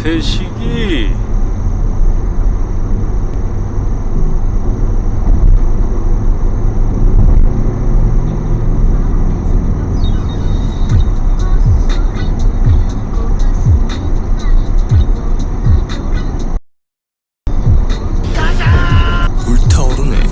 대식이 불타오르네.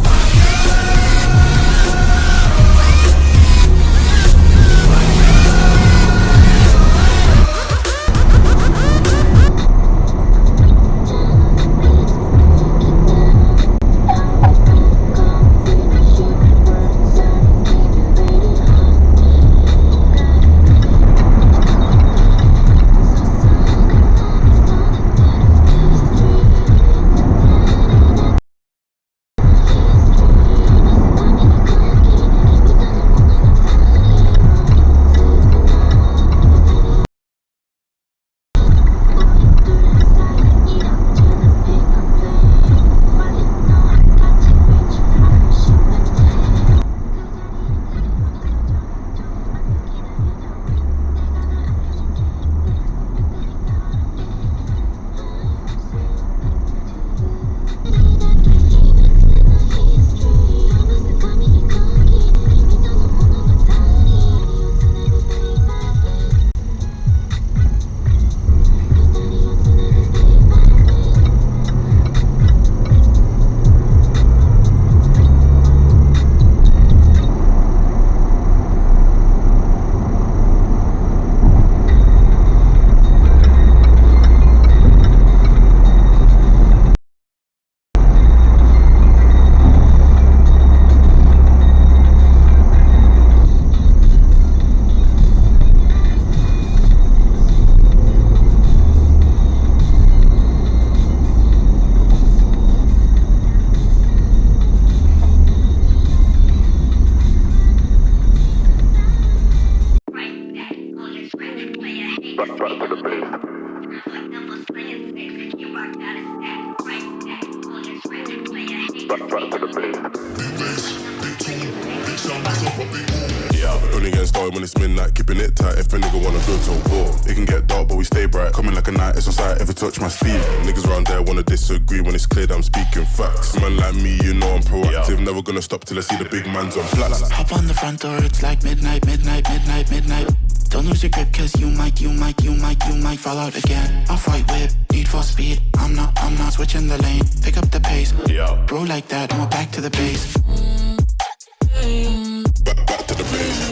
Only getting started when it's midnight, keeping it tight if a nigga wanna go to war. It can get dark but we stay bright, coming like a night, it's on sight, ever touch my sleeve. Niggas around there wanna disagree when it's clear that I'm speaking facts. Man like me, you know I'm proactive, never gonna stop till I see the big man's on flats. Hop on the front door, it's like midnight, midnight, midnight, midnight. Don't lose your grip cause you might fall out again. Off-white whip, need for speed, I'm not switching the lane. Pick up the pace, bro like that, and we're back to the base. Back to the base.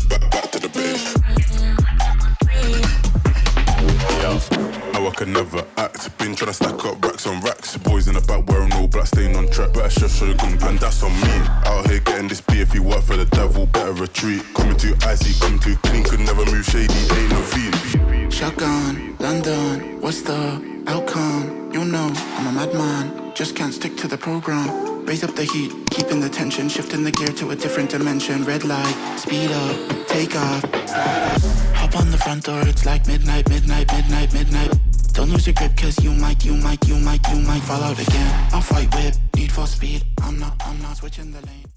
Back to the base. How I can never act. Been tryna stack up racks on racks. Boys in the back wearing all black, staying on track. Better show you gun, and that's on me. Out here getting this beer. If you work for the devil, better retreat. Coming too icy, coming too clean. Could never move shady, ain't no fiend. Shotgun, London, what's the outcome? You know, I'm a madman, just can't stick to the program. Raise up the heat, keeping the tension, shifting the gear to a different dimension. Red light, speed up, take off, slide up. Hop on the front door, it's like midnight, midnight, midnight, midnight. Don't lose your grip cause you might fall out again. Off-white whip, need for speed, I'm not switching the lane.